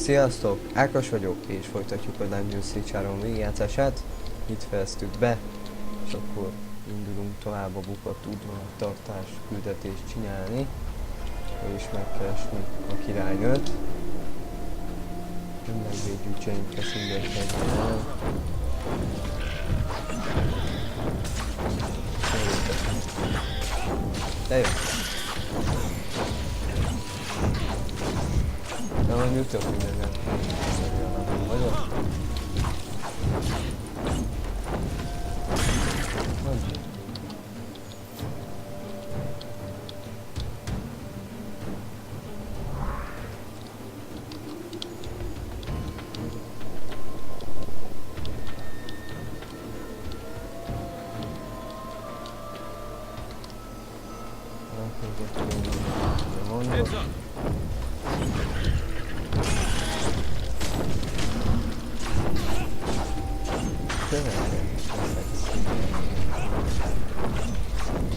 Sziasztok! Ákos vagyok, és folytatjuk a Dungeon Siege végigjátszását. Itt fejeztük be, és akkor indulunk tovább a bukott udvartartás küldetést csinálni. És megkeresni a királynőt. Megvédjük James-t a színvédhelyben. De jó! De majd ütök mindenben. Vagyok?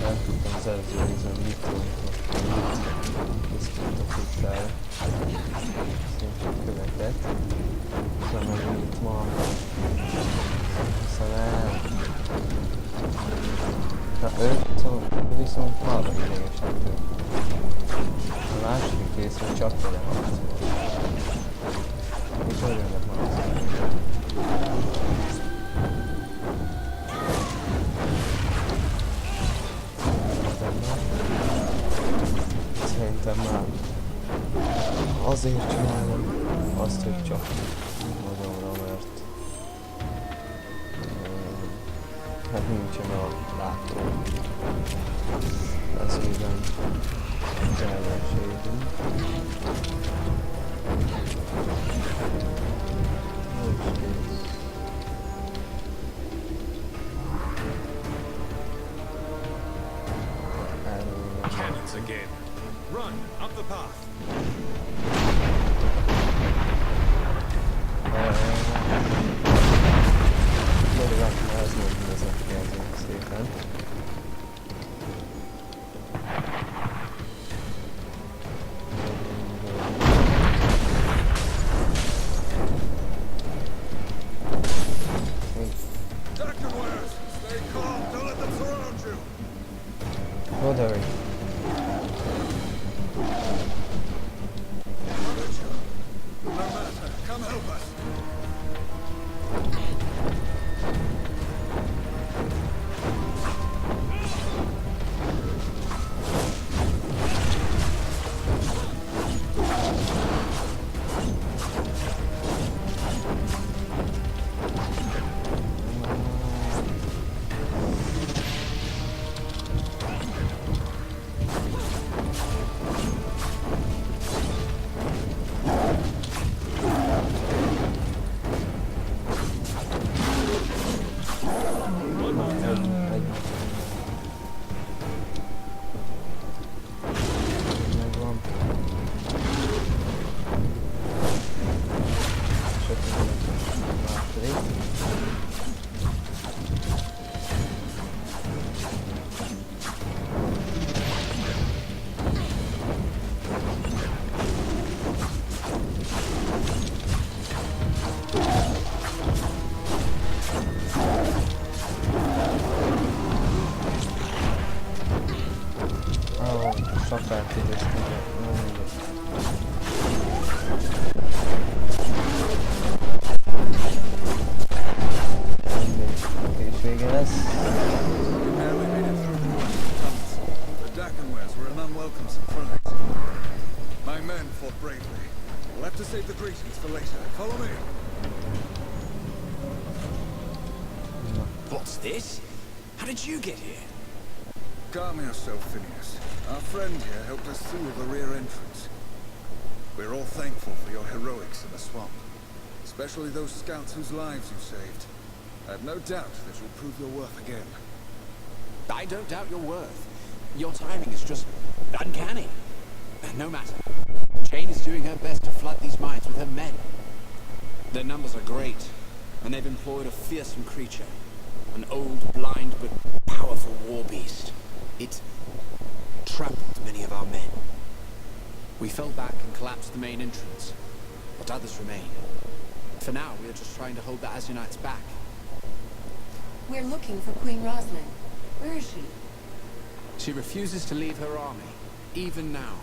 Nem tudtam az előző részben mit készítettem szintén köveket. Szóval meg itt ma szóval na viszont marra idegesen tőle. A második részben csak vele harcol. És olyan jönnek már szerintem már azért csinálom azt, hogy csak magamra, mert hát nincsen a látó eszében az ellenségünk. Cannons again. Run up the path. Szépen. Roderick. Come help us. Sokat idéztem, és vége lesz. My men fought bravely. We'll have to save the greetings for later. Follow me. What's this? How did you get here? Calm yourself, Phineas. Our friend here helped us through the rear entrance. We're all thankful for your heroics in the swamp, especially those scouts whose lives you saved. I have no doubt that you'll prove your worth again. I don't doubt your worth. Your timing is just uncanny. No matter. Jane is doing her best to flood these mines with her men. Their numbers are great, and they've employed a fearsome creature. An old, blind, but powerful war beast. It trampled many of our men. We fell back and collapsed the main entrance. but others remain. For now, we are just trying to hold the Azunites back. We're looking for Queen Rosalind. Where is she? She refuses to leave her army, even now.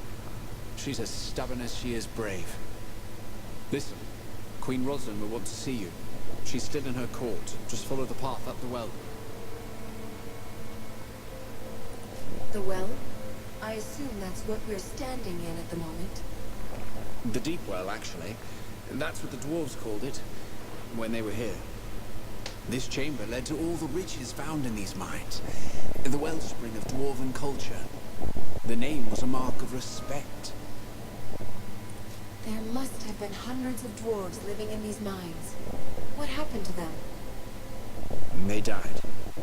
She's as stubborn as she is brave. Listen, Queen Rosalind will want to see you. She's still in her court. Just follow the path up the well. The well? I assume that's what we're standing in at the moment. The deep well, actually. That's what the dwarves called it, when they were here. This chamber led to all the riches found in these mines. The wellspring of dwarven culture. The name was a mark of respect. There must have been hundreds of dwarves living in these mines. What happened to them? They died,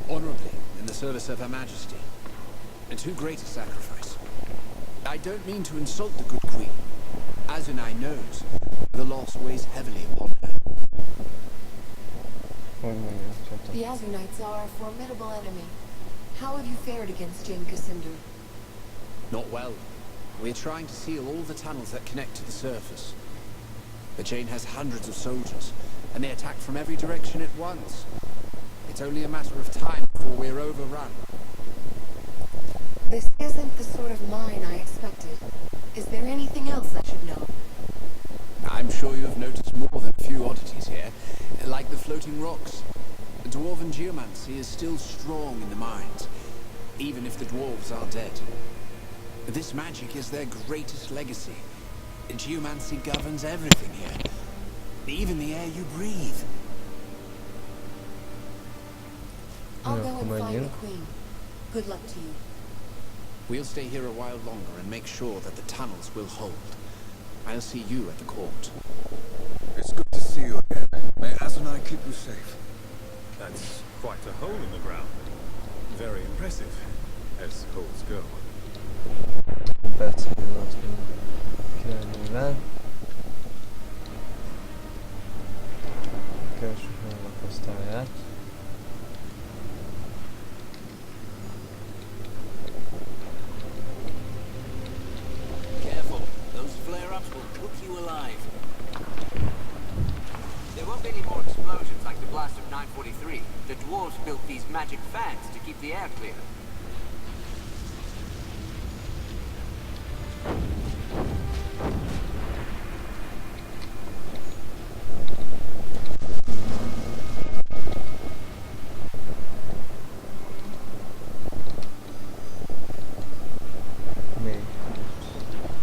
honorably, in the service of Her Majesty. Too great a sacrifice. I don't mean to insult the good queen. Azunai knows the loss weighs heavily upon her. The Azunites are a formidable enemy. How have you fared against Jane Cascinder? Not well. We're trying to seal all the tunnels that connect to the surface. The chain has hundreds of soldiers, and they attack from every direction at once. It's only a matter of time before we're overrun. This isn't the sort of mine I expected. Is there anything else I should know? I'm sure you have noticed more than a few oddities here, like the floating rocks. Dwarven geomancy is still strong in the mines, even if the dwarves are dead. This magic is their greatest legacy. Geomancy governs everything here, even the air you breathe. I'll go and find the queen. Good luck to you. We'll stay here a while longer and make sure that the tunnels will hold. I'll see you at the court. It's good to see you again. May Azunai keep you safe. That's quite a hole in the ground. Very impressive, as holes go. Percebeu que lá. Keresünk a posztáját. Careful, those flare-ups will cook you alive. There won't be any more explosions like the blast of 943. The dwarves built these magic fans to keep the air clear.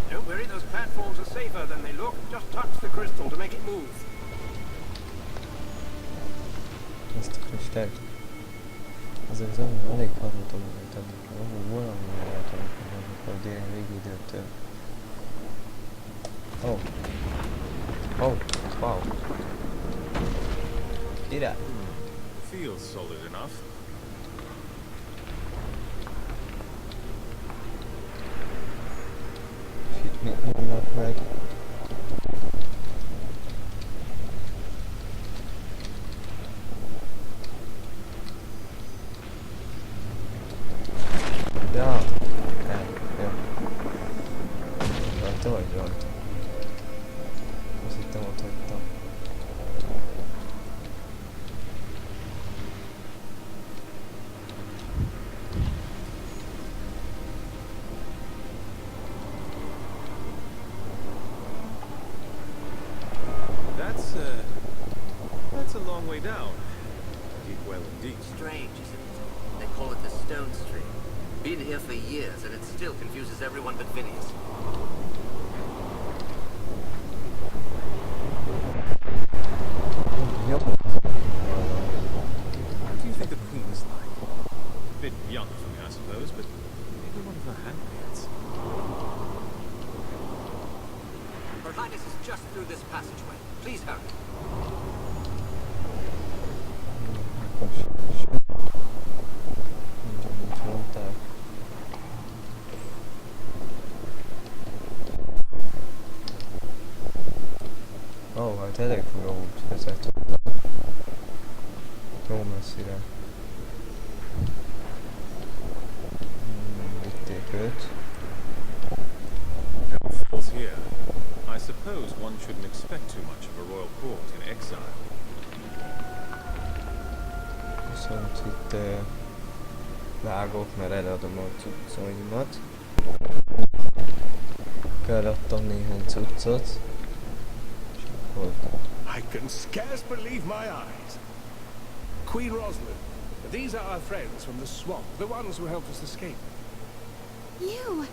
Don't worry, those platforms are safer than they look. Just touch the crystal to make it move. Ezt a kristályt. Ezek az elég hallottam, hogy valami látom, amikor a déli végidőtől. Oh. Oh, wow. Király. Feels solid enough. Itt mit nyomnak meg? Ja, jó. Rajta vagy rajta? Azt hittem ott hagytam. That's a long way down. Deep well indeed. Strange, isn't it? They call it the Stone Stream. Been here for years, and it still confuses everyone but Phineas. Jó. What do you think the Queen is like? A bit young for me, I suppose, but maybe one of her handmaids. Her Highness is just through this passageway. Please hurry. Mint mondták. Ó, hát elég fura út vezet. Jó messzire. Vitték őt. No falls here. I suppose one shouldn't expect too much viszont itt vágok, mert eladom a cuccaimat. Eladtam néhány cuccot. És akkor... I can scarce believe my eyes. Queen Rosalind, these are our friends from the swamp, the ones who helped us escape. You!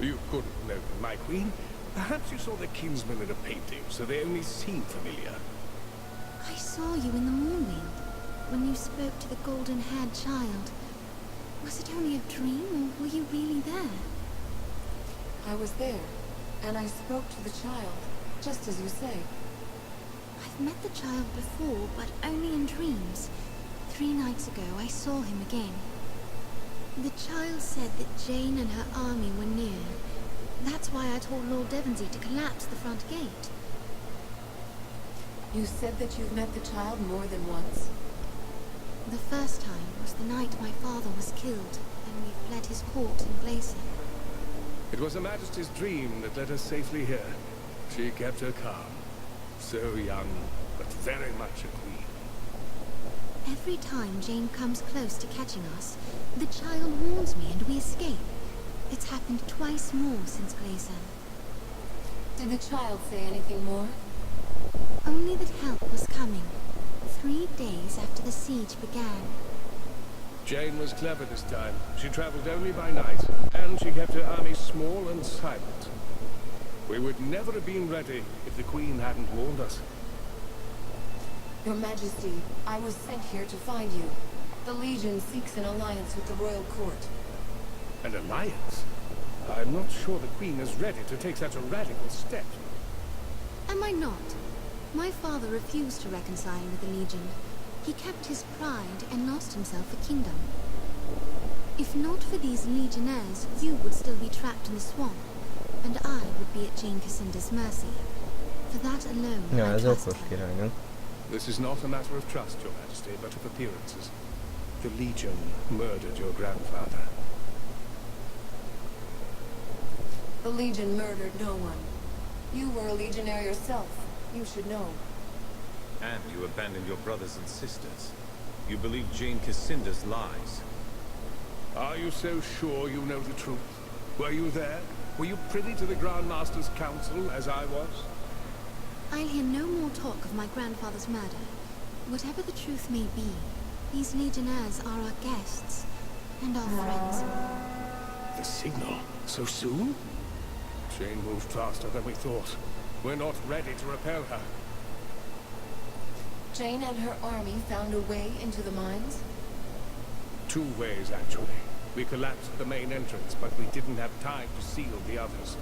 You couldn't know them, my queen. Perhaps you saw their kinsmen in a painting, so they only seem familiar. I saw you in the morning, when you spoke to the golden-haired child. Was it only a dream, or were you really there? I was there, and I spoke to the child, just as you say. I've met the child before, but only in dreams. 3 nights ago, I saw him again. The child said that Jane and her army were near. That's why I told Lord Devonsey to collapse the front gate. You said that you've met the child more than once? The first time was the night my father was killed, and we fled his court in Glacier. It was Her Majesty's dream that led us safely here. She kept her calm. So young, but very much a queen. Every time Jane comes close to catching us, the child warns me and we escape. It's happened twice more since Glacier. Did the child say anything more? Only that help was coming. 3 days after the siege began. Jane was clever this time. She traveled only by night, and she kept her army small and silent. We would never have been ready if the Queen hadn't warned us. Your Majesty, I was sent here to find you. The Legion seeks an alliance with the royal court. An alliance? I'm not sure the Queen is ready to take such a radical step. Am I not? My father refused to reconcile with the Legion. He kept his pride and lost himself a kingdom. If not for these legionnaires, you would still be trapped in the swamp, and I would be at Jane Cassinda's mercy. For that alone, Ja, I ez trust okos her. királynő. This is not a matter of trust, Your Majesty, but of appearances. The Legion murdered your grandfather. The Legion murdered no one. You were a legionnaire yourself. You should know. And you abandoned your brothers and sisters. You believe Jane Cassinda's lies. Are you so sure you know the truth? Were you there? Were you privy to the Grand Master's council, as I was? I'll hear no more talk of my grandfather's murder. Whatever the truth may be, these legionnaires are our guests, and our friends. The signal? So soon? Jane moved faster than we thought. We're not ready to repel her. Jane and her army found a way into the mines? 2 ways, actually. We collapsed the main entrance, but we didn't have time to seal the others.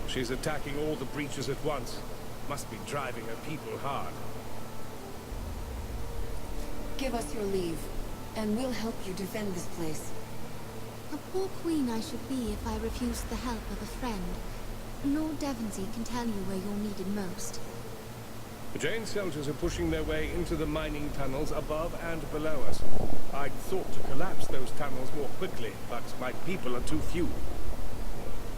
She's attacking all the breaches at once. Must be driving her people hard. Give us your leave, and we'll help you defend this place. A poor queen I should be if I refused the help of a friend. Lord Devonsey can tell you where you're needed most. The Jane soldiers are pushing their way into the mining tunnels above and below us. I'd thought to collapse those tunnels more quickly, but my people are too few.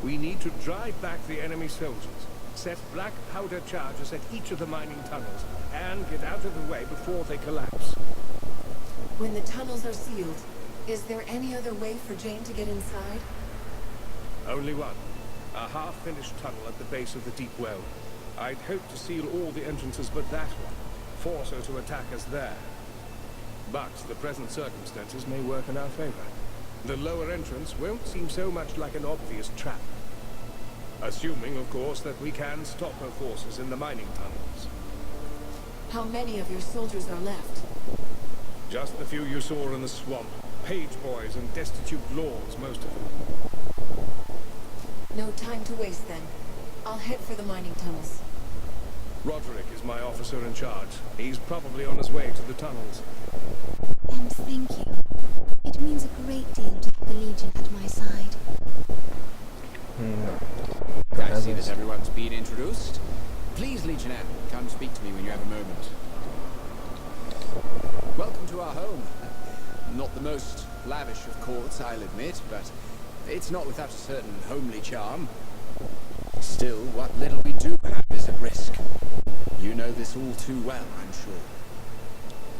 We need to drive back the enemy soldiers, set black powder charges at each of the mining tunnels, and get out of the way before they collapse. When the tunnels are sealed, is there any other way for Jane to get inside? Only one. A half-finished tunnel at the base of the deep well. I'd hoped to seal all the entrances but that one, force her to attack us there. But the present circumstances may work in our favor. The lower entrance won't seem so much like an obvious trap. Assuming, of course, that we can stop her forces in the mining tunnels. How many of your soldiers are left? Just the few you saw in the swamp. Page boys and destitute lords, most of them. No time to waste then. I'll head for the mining tunnels. Roderick is my officer in charge. He's probably on his way to the tunnels. And thank you. It means a great deal to have the Legion at my side. I see that everyone's been introduced. Please, Legionnaire, come speak to me when you have a moment. Welcome to our home. Not the most lavish of courts, I'll admit, but it's not without a certain homely charm. Still, what little we do have is at risk. You know this all too well, I'm sure.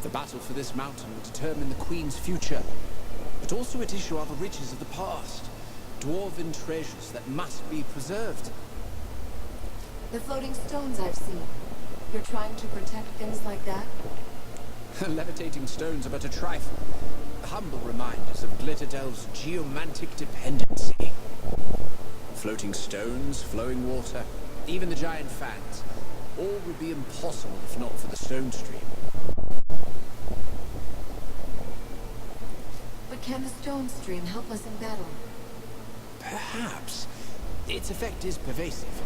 The battle for this mountain will determine the Queen's future, but also at issue are the riches of the past, dwarven treasures that must be preserved. The floating stones I've seen. You're trying to protect things like that? Levitating stones are but a trifle. Humble reminders of Glitterdel's geomantic dependency. Floating stones, flowing water, even the giant fans. All would be impossible if not for the stone stream. But can the stone stream help us in battle? Perhaps. Its effect is pervasive.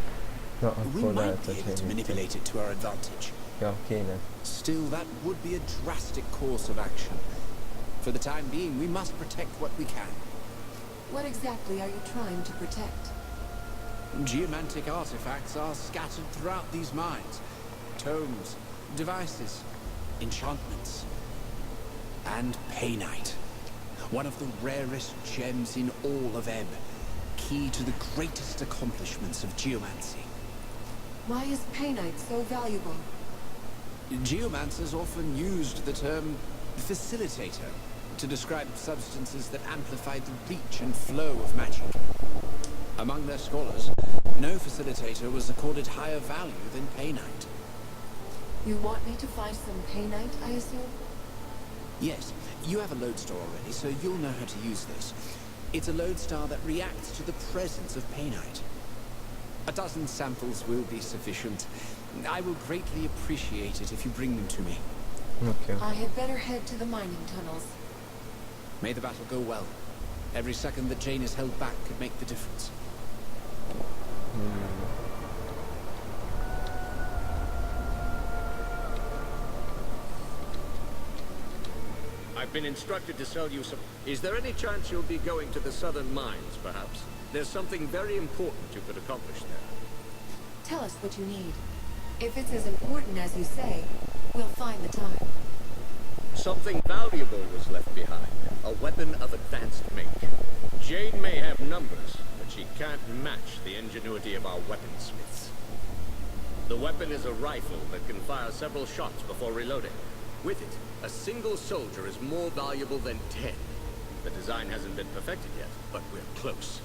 Ja, We akkor might lehet, be hogy able to én... manipulate it to our advantage. Ja, kéne. Still, that would be a drastic course of action. For the time being, we must protect what we can. What exactly are you trying to protect? Geomantic artifacts are scattered throughout these mines. Tomes, devices, enchantments. And painite. One of the rarest gems in all of Ebb. Key to the greatest accomplishments of geomancy. Why is painite so valuable? Geomancers often used the term facilitator to describe substances that amplified the reach and flow of magic. Among their scholars, no facilitator was accorded higher value than painite. You want me to find some painite, I assume? Yes, you have a lodestar already, so you'll know how to use this. It's a lodestar that reacts to the presence of painite. A dozen samples will be sufficient. I will greatly appreciate it if you bring them to me. Okay. I had better head to the mining tunnels. May the battle go well. Every second that Jane is held back could make the difference. I've been instructed to sell you some... Is there any chance you'll be going to the southern mines, perhaps? There's something very important you could accomplish there. Tell us what you need. If it's as important as you say, we'll find the time. Something valuable was left behind. A weapon of advanced make. Jane may have numbers, but she can't match the ingenuity of our weaponsmiths. The weapon is a rifle that can fire several shots before reloading. With it, a single soldier is more valuable than 10. The design hasn't been perfected yet, but we're close.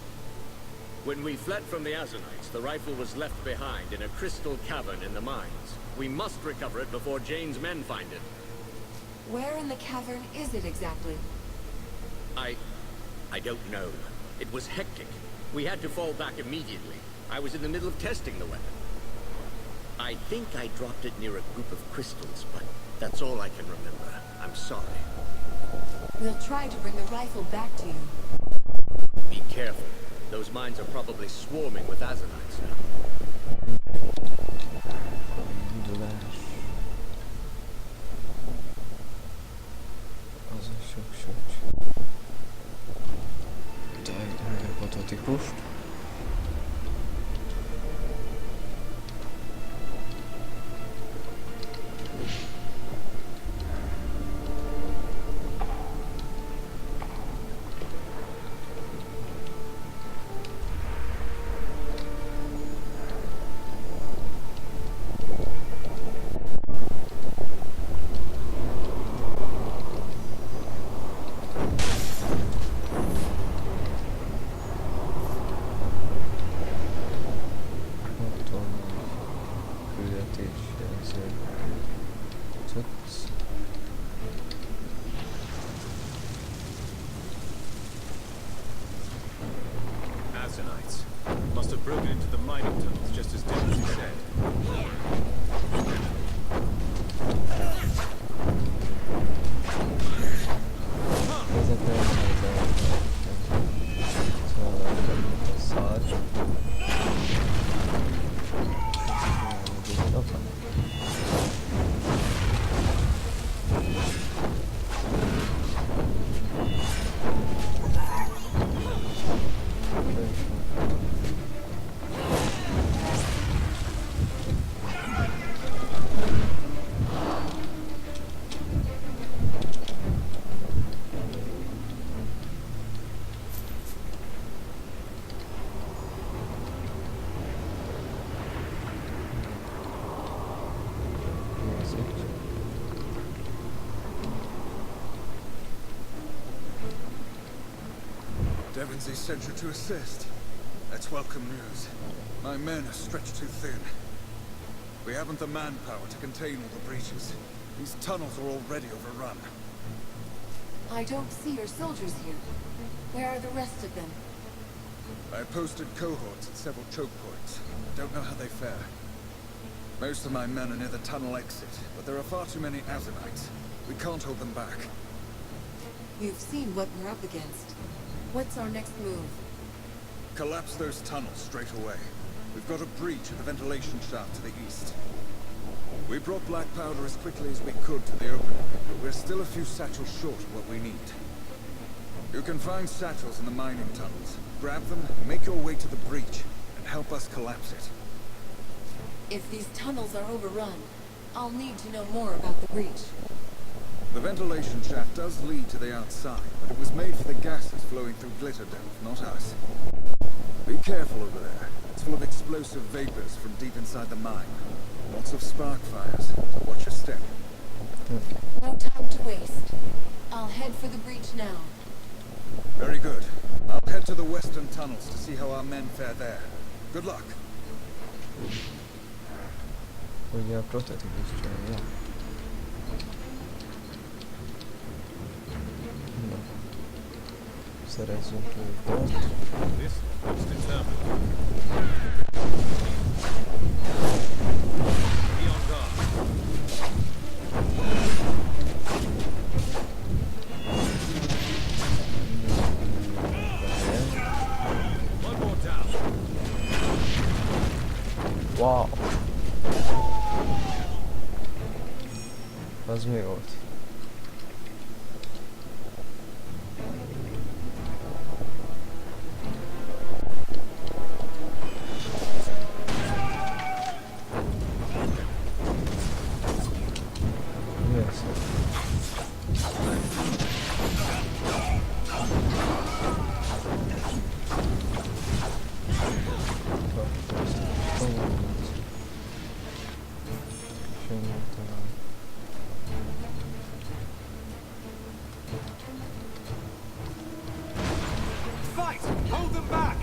When we fled from the Azanites, the rifle was left behind in a crystal cavern in the mines. We must recover it before Jane's men find it. Where in the cavern is it exactly? I don't know. It was hectic. We had to fall back immediately. I was in the middle of testing the weapon. I think I dropped it near a group of crystals, but that's all I can remember. I'm sorry. We'll try to bring the rifle back to you. Be careful. Those mines are probably swarming with Azanites now. Indulás. Az a sok. Teljesen prototípust. Azanites must have broken into the mining tunnels just as Dempsey said. Levinzy sent you to assist. That's welcome news. My men are stretched too thin. We haven't the manpower to contain all the breaches. These tunnels are already overrun. I don't see your soldiers here. Where are the rest of them? I posted cohorts at several choke points. Don't know how they fare. Most of my men are near the tunnel exit, but there are far too many Azanites. We can't hold them back. You've seen what we're up against. What's our next move? Collapse those tunnels straight away. We've got a breach in the ventilation shaft to the east. We brought black powder as quickly as we could to the opening, but we're still a few satchels short of what we need. You can find satchels in the mining tunnels. Grab them, make your way to the breach, and help us collapse it. If these tunnels are overrun, I'll need to know more about the breach. The ventilation shaft does lead to the outside, but it was made for the gases flowing through Glitterdale, not us. Be careful over there. It's full of explosive vapors from deep inside the mine. Lots of spark fires, so watch your step. No time to waste. I'll head for the breach now. Very good. I'll head to the western tunnels to see how our men fare there. Good luck. Ugye a prototípus csinálja. Na. Szerezzünk lőport. This looks determined. Be on guard. One more down. Wow! Az mi volt? Mi ez? Fight! Hold them back!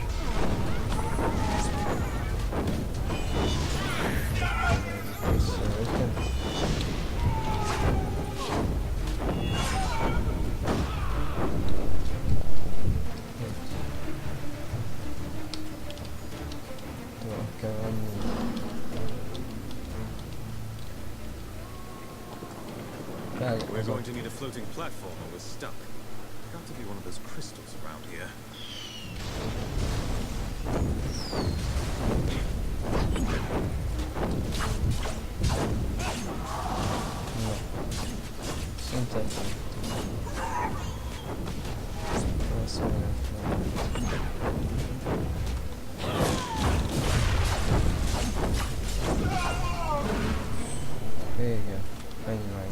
We're going to need a floating platform or we're stuck. Got to be one of those crystals around here. Szinte. Vége. Ennyi meg.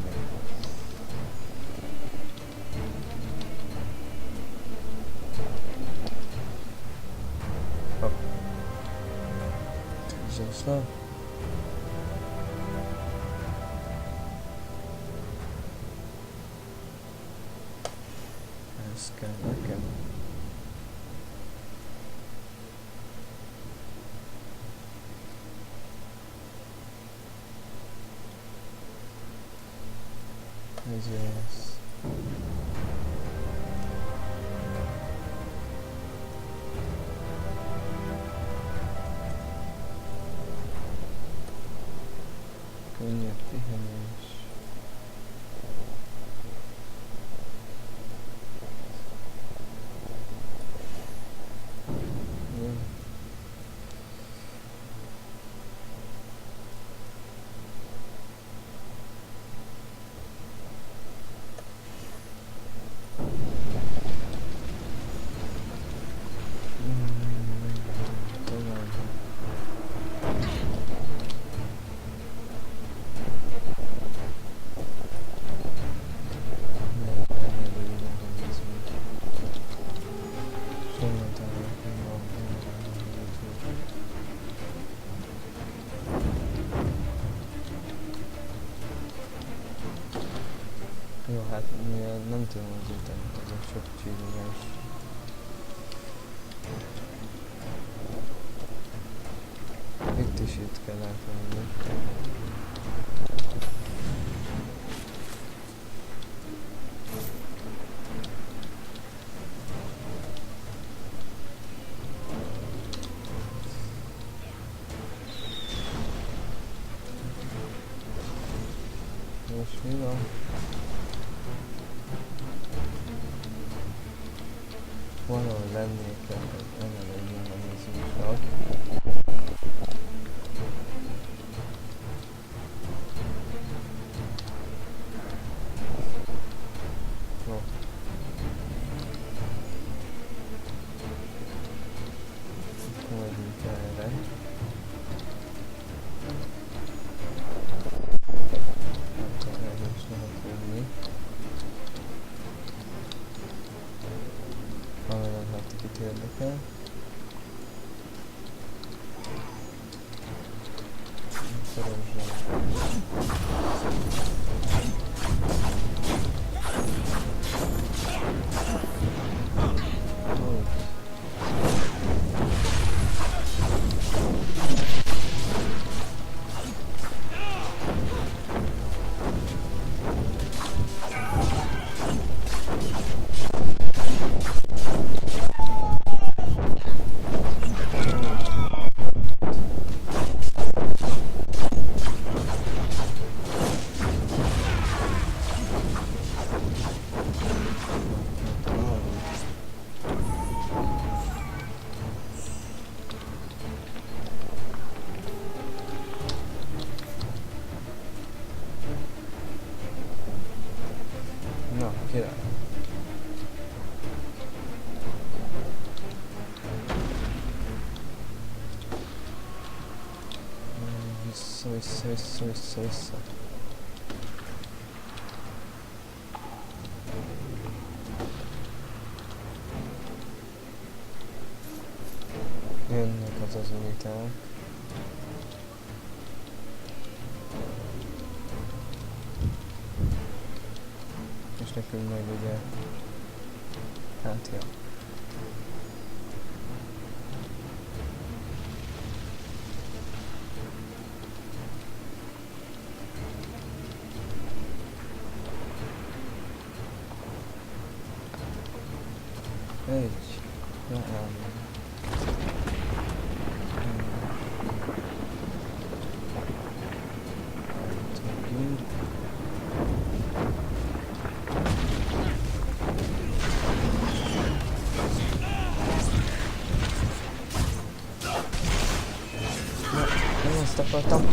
Hopp. Został. Ez kell nekem. Ez jó lesz. Könnyebb pihenés. Jó. Tovább. Jó, hát mivel nem tudom az utána, azok sok csillag is működését kell átvenni. Most mi van? Valahol lennék kell, hogy nem legyen a mezőnysag. Jó. Megyünk erre. Érdekel. Na, király. Vissza. Jönnek az uniták. És nekünk meg ugye... Hát ja. Nem azt akartam.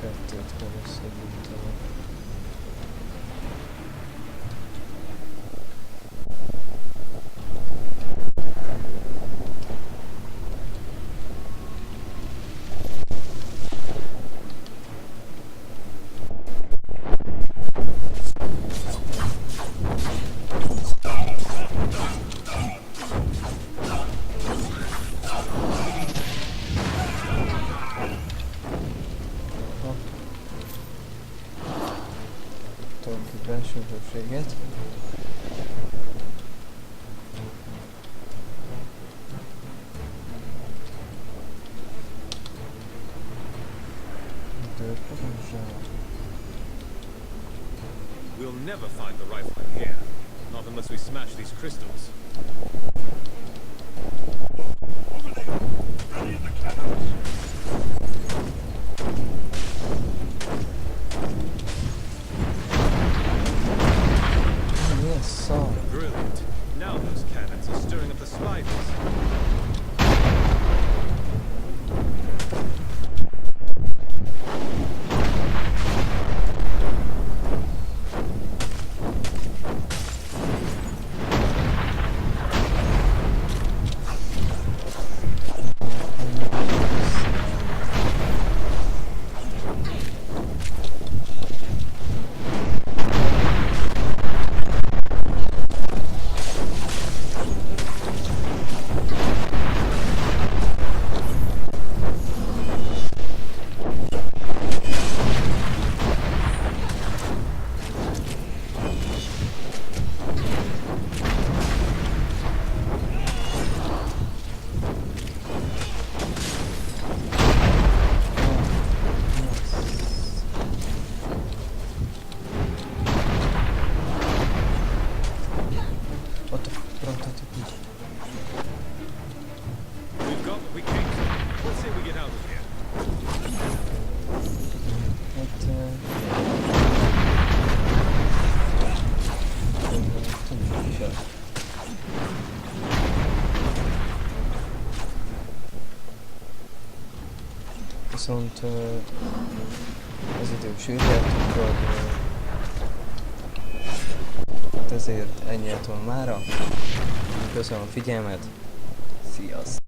Kettőt kell összegyűjteni. Belsőséget. We'll never find the rifle in here, not unless we smash these crystals. Over there! Ready in the cannons! Brilliant. Now then, survivors. We've got what we came to. Let's say we get out of here. Viszont az idő sürget, úgyhogy ezért ennyi lett volna mára. Köszönöm a figyelmet, sziasztok!